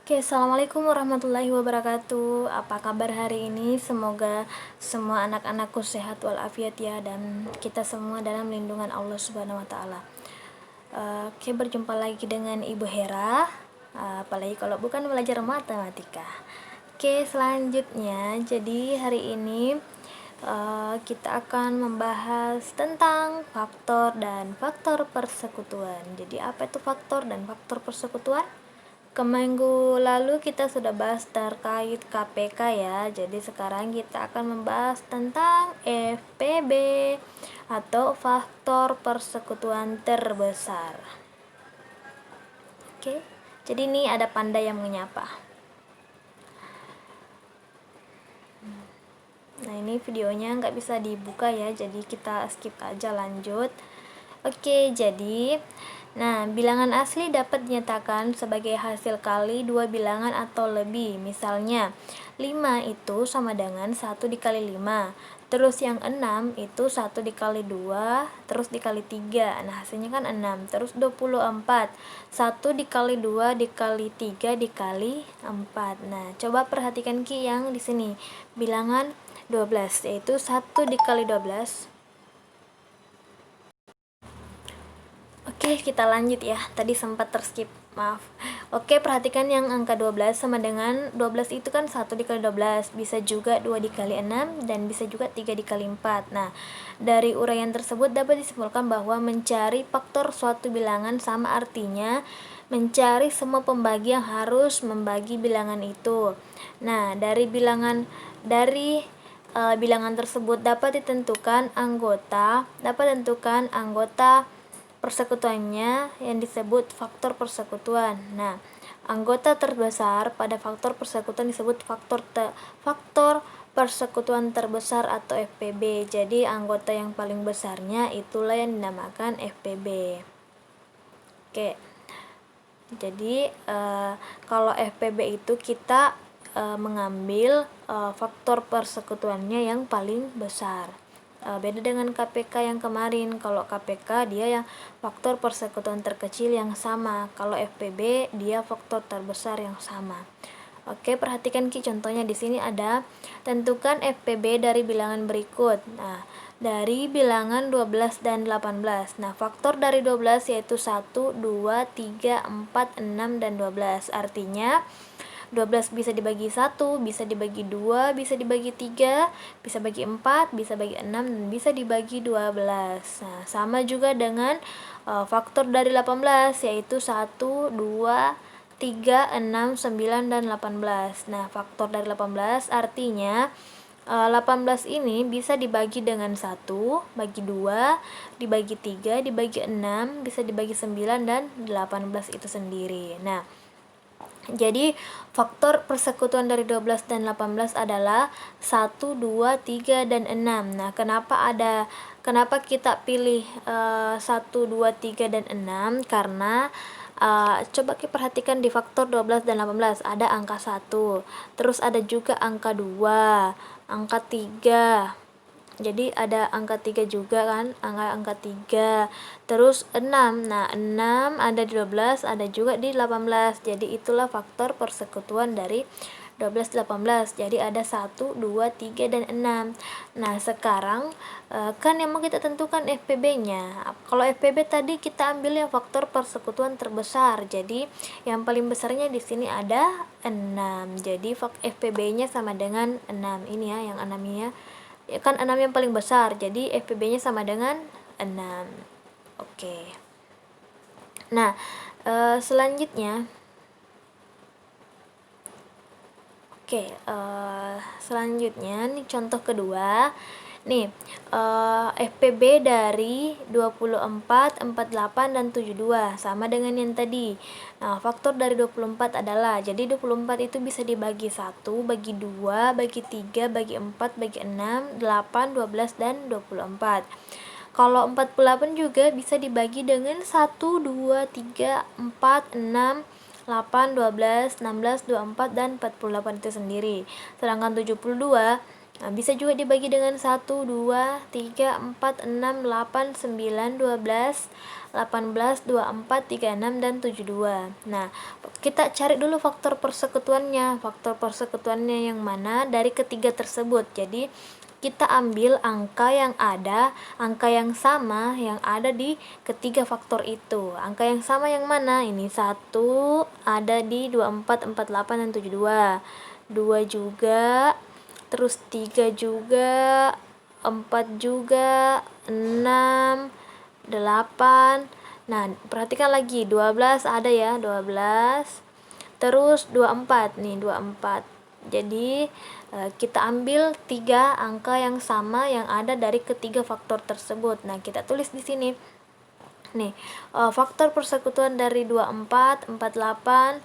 Oke, assalamualaikum warahmatullahi wabarakatuh. Apa kabar hari ini? Semoga semua anak-anakku sehat walafiat ya, dan kita semua dalam lindungan Allah Subhanahu wa Ta'ala. Oke, berjumpa lagi dengan Ibu Hera, apalagi kalau bukan belajar matematika. Oke, selanjutnya, jadi hari ini kita akan membahas tentang faktor dan faktor persekutuan. Jadi, apa itu faktor dan faktor persekutuan? Minggu lalu kita sudah bahas terkait KPK ya. Jadi sekarang kita akan membahas tentang FPB atau faktor persekutuan terbesar. Oke. Jadi ini ada panda yang menyapa. Nah, ini videonya nggak bisa dibuka ya, jadi kita skip aja, lanjut. Oke, jadi bilangan asli dapat dinyatakan sebagai hasil kali dua bilangan atau lebih. Misalnya, 5 itu sama dengan 1 dikali 5. Terus yang 6 itu 1 dikali 2, terus dikali 3. Nah, hasilnya kan 6. Terus 24. 1 dikali 2 dikali 3 dikali 4. Nah, coba perhatikan Ki yang di sini. Bilangan 12, yaitu 1 dikali 12. Oke, kita lanjut ya. Tadi sempat terskip, maaf. Oke, perhatikan yang angka 12 sama dengan 12 itu kan 1 dikali 12, bisa juga 2 dikali 6, dan bisa juga 3 dikali 4. Nah, dari uraian tersebut dapat disimpulkan bahwa mencari faktor suatu bilangan sama artinya mencari semua pembagi yang harus membagi bilangan itu. Nah, dari bilangan tersebut dapat ditentukan anggota persekutuannya yang disebut faktor persekutuan. Nah, anggota terbesar pada faktor persekutuan disebut faktor persekutuan terbesar atau FPB. Jadi anggota yang paling besarnya itulah yang dinamakan FPB. Oke. Jadi kalau FPB itu kita mengambil faktor persekutuannya yang paling besar. Beda dengan KPK yang kemarin. Kalau KPK dia yang faktor persekutuan terkecil yang sama. Kalau FPB dia faktor terbesar yang sama. Oke, perhatikan Ki, contohnya di sini ada tentukan FPB dari bilangan berikut. Nah, dari bilangan 12 dan 18. Nah, faktor dari 12 yaitu 1, 2, 3, 4, 6, dan 12. Artinya 12 bisa dibagi 1, bisa dibagi 2, bisa dibagi 3, bisa bagi 4, bisa bagi 6, dan bisa dibagi 12. Nah, sama juga dengan faktor dari 18 yaitu 1, 2, 3, 6, 9, dan 18. Nah, faktor dari 18 artinya 18 ini bisa dibagi dengan 1, bagi 2, dibagi 3, dibagi 6, bisa dibagi 9, dan 18 itu sendiri. Nah, jadi faktor persekutuan dari 12 dan 18 adalah 1, 2, 3, dan 6. Nah, kenapa kita pilih 1, 2, 3, dan 6? Karena coba kita perhatikan di faktor 12 dan 18 ada angka 1, terus ada juga angka 2, angka 3. Jadi ada angka 3 juga kan, angka 3. Terus 6. Nah, 6 ada di 12, ada juga di 18. Jadi itulah faktor persekutuan dari 12 18. Jadi ada 1, 2, 3, dan 6. Nah, sekarang kan yang mau kita tentukan FPB-nya. Kalau FPB tadi kita ambil yang faktor persekutuan terbesar. Jadi yang paling besarnya di sini ada 6. Jadi FPB-nya sama dengan 6. Ini ya yang 6-nya. Kan 6 yang paling besar, jadi FPB-nya sama dengan 6. Oke. Nah, selanjutnya nih contoh kedua. Nih, FPB dari 24, 48, dan 72 sama dengan yang tadi. Nah, faktor dari 24 adalah, jadi 24 itu bisa dibagi 1, bagi 2, bagi 3, bagi 4, bagi 6, 8, 12, dan 24. Kalau 48 juga bisa dibagi dengan 1, 2, 3, 4, 6, 8, 12, 16, 24, dan 48 itu sendiri. Sedangkan 72 Nah, bisa juga dibagi dengan 1, 2, 3, 4, 6, 8, 9, 12, 18, 24, 36, dan 72. Nah, kita cari dulu faktor persekutuannya. Faktor persekutuannya yang mana dari ketiga tersebut. Jadi, kita ambil angka yang ada, angka yang sama yang ada di ketiga faktor itu. Angka yang sama yang mana? Ini 1 ada di 24, 48, dan 72. 2 juga, terus 3 juga, 4 juga, 6, 8. Nah, perhatikan lagi, 12 ada ya, 12. Terus 24 nih, 24. Jadi kita ambil 3 angka yang sama yang ada dari ketiga faktor tersebut. Nah, kita tulis di sini. Nih, faktor persekutuan dari 24, 48,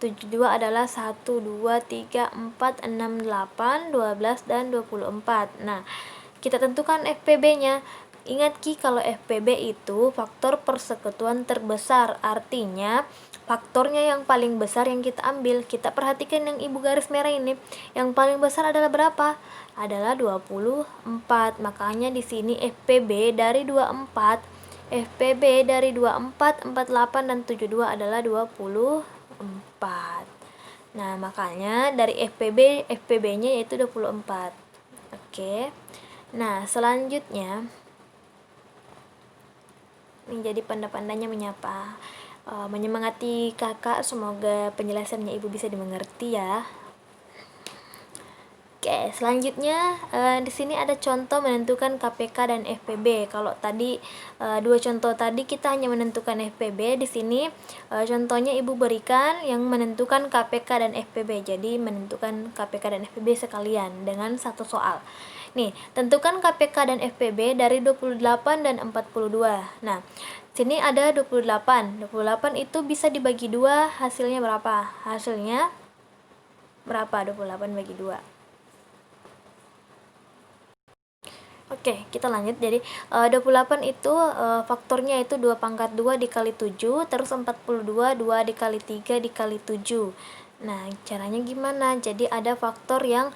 72 adalah 1, 2, 3, 4, 6, 8, 12, dan 24. Nah, kita tentukan FPB-nya. Ingat Ki, kalau FPB itu faktor persekutuan terbesar. Artinya, faktornya yang paling besar yang kita ambil. Kita perhatikan yang ibu garis merah ini. Yang paling besar adalah berapa? Adalah 24. Makanya di sini FPB dari 24, FPB dari 24, 48, dan 72 adalah 24. Nah, makanya dari FPB-nya yaitu 24. Oke. Nah, selanjutnya ini jadi panda-pandanya menyapa. Menyemangati kakak, semoga penjelasannya ibu bisa dimengerti ya. Oke, selanjutnya di sini ada contoh menentukan KPK dan FPB. Kalau tadi dua contoh tadi kita hanya menentukan FPB, di sini contohnya ibu berikan yang menentukan KPK dan FPB. Jadi menentukan KPK dan FPB sekalian dengan satu soal. Nih, tentukan KPK dan FPB dari 28 dan 42. Nah, sini ada 28. 28 itu bisa dibagi 2, hasilnya berapa? Hasilnya berapa 28 bagi 2? Oke, kita lanjut. Jadi 28 itu faktornya itu 2 pangkat 2 dikali 7, terus 42 2 dikali 3 dikali 7. Nah, caranya gimana? Jadi ada faktor yang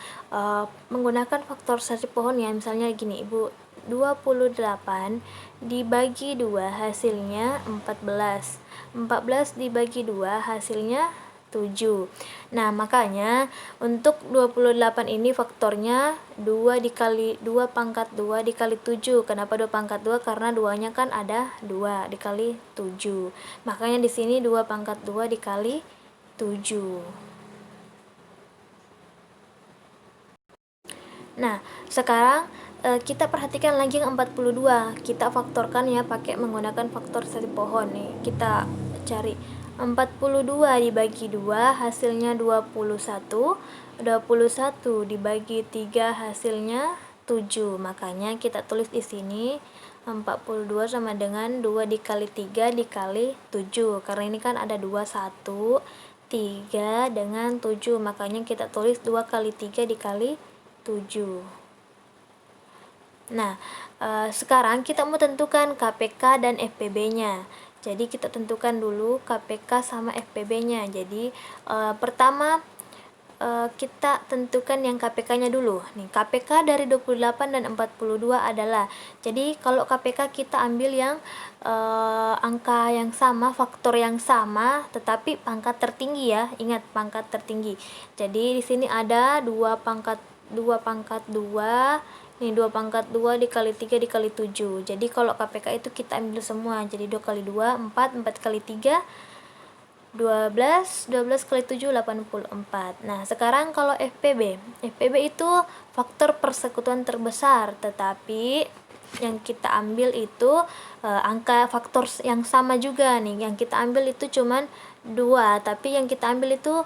menggunakan faktor selisih pohon ya. Misalnya gini, Ibu, 28 dibagi 2 hasilnya 14. 14 dibagi 2 hasilnya 7. Nah, makanya untuk 28 ini faktornya 2 dikali 2 pangkat 2 dikali 7. Kenapa 2 pangkat 2? Karena 2-nya kan ada 2 dikali 7. Makanya di sini 2 pangkat 2 dikali 7. Nah, sekarang kita perhatikan lagi yang 42. Kita faktorkan ya pakai menggunakan faktor seri pohon nih. Kita cari 42 dibagi 2 hasilnya 21. 21 dibagi 3 hasilnya 7. Makanya kita tulis di sini 42 sama dengan 2 dikali 3 dikali 7. Karena ini kan ada 21, 3 dengan 7. Makanya kita tulis 2 kali 3 dikali 7. Nah, sekarang kita mau tentukan KPK dan FPB-nya. Jadi kita tentukan dulu KPK sama FPB-nya. Jadi pertama kita tentukan yang KPK-nya dulu. Nih, KPK dari 28 dan 42 adalah, jadi kalau KPK kita ambil yang angka yang sama, faktor yang sama, tetapi pangkat tertinggi ya. Ingat, pangkat tertinggi. Jadi di sini ada 2 pangkat 2 pangkat 2. Nih 2 pangkat 2 dikali 3 dikali 7. Jadi kalau KPK itu kita ambil semua. Jadi 2 kali 2 4, 4 kali 3 12, 12 kali 7 84. Nah, sekarang kalau FPB. FPB itu faktor persekutuan terbesar, tetapi yang kita ambil itu angka faktor yang sama juga nih. Yang kita ambil itu cuman 2, tapi yang kita ambil itu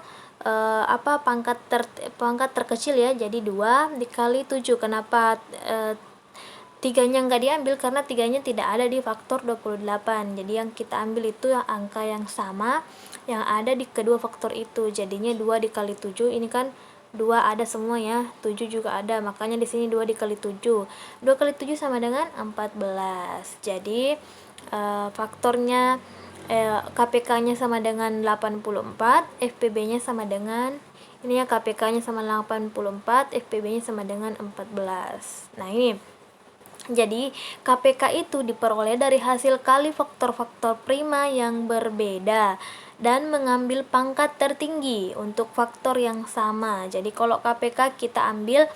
pangkat terkecil ya. Jadi 2 dikali 7. Kenapa 3-nya nggak diambil? Karena 3-nya tidak ada di faktor 28. Jadi yang kita ambil itu yang angka yang sama yang ada di kedua faktor itu. Jadinya 2 dikali 7, ini kan 2 ada semua ya, 7 juga ada. Makanya di sini 2 dikali 7. 2 kali 7 sama dengan 14. Jadi KPK-nya sama dengan 84, FPB-nya sama dengan Ini ya KPK-nya sama 84, FPB-nya sama dengan 14. Nah, ini. Jadi, KPK itu diperoleh dari hasil kali faktor-faktor prima yang berbeda dan mengambil pangkat tertinggi untuk faktor yang sama. Jadi, kalau KPK kita ambil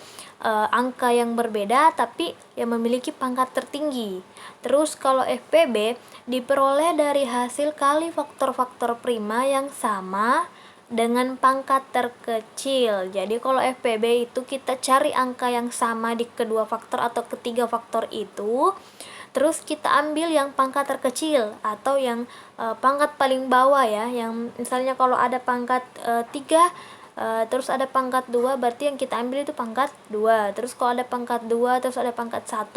angka yang berbeda tapi yang memiliki pangkat tertinggi. Terus kalau FPB diperoleh dari hasil kali faktor-faktor prima yang sama dengan pangkat terkecil. Jadi kalau FPB itu kita cari angka yang sama di kedua faktor atau ketiga faktor itu, terus kita ambil yang pangkat terkecil atau yang pangkat paling bawah ya, yang misalnya kalau ada pangkat 3 terus ada pangkat 2, berarti yang kita ambil itu pangkat 2. Terus kalau ada pangkat 2 terus ada pangkat 1,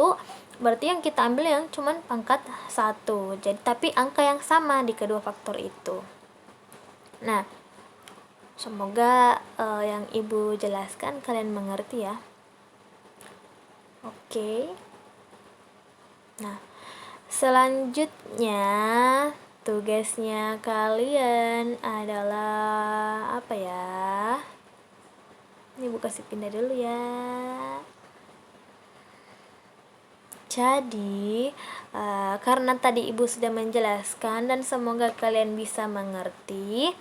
berarti yang kita ambil yang cuman pangkat 1. Jadi tapi angka yang sama di kedua faktor itu. Nah, semoga yang Ibu jelaskan kalian mengerti ya. Oke. Nah, selanjutnya tugasnya kalian adalah apa ya? Ini Ibu kasih pindah dulu ya. Jadi, karena tadi Ibu sudah menjelaskan dan semoga kalian bisa mengerti,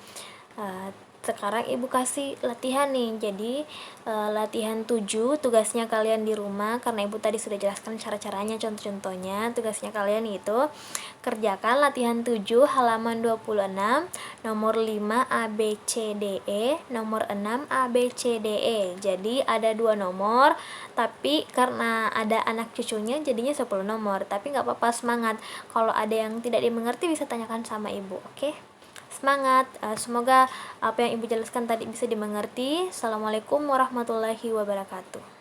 sekarang Ibu kasih latihan nih. Jadi latihan 7 tugasnya kalian di rumah, karena Ibu tadi sudah jelaskan cara-caranya, contoh-contohnya. Tugasnya kalian itu kerjakan latihan 7 halaman 26, nomor 5 ABCDE, nomor 6 ABCDE. Jadi ada 2 nomor, tapi karena ada anak cucunya jadinya 10 nomor. Tapi nggak apa-apa, semangat. Kalau ada yang tidak dimengerti bisa tanyakan sama Ibu, oke? Semangat, semoga apa yang Ibu jelaskan tadi bisa dimengerti. Assalamualaikum warahmatullahi wabarakatuh.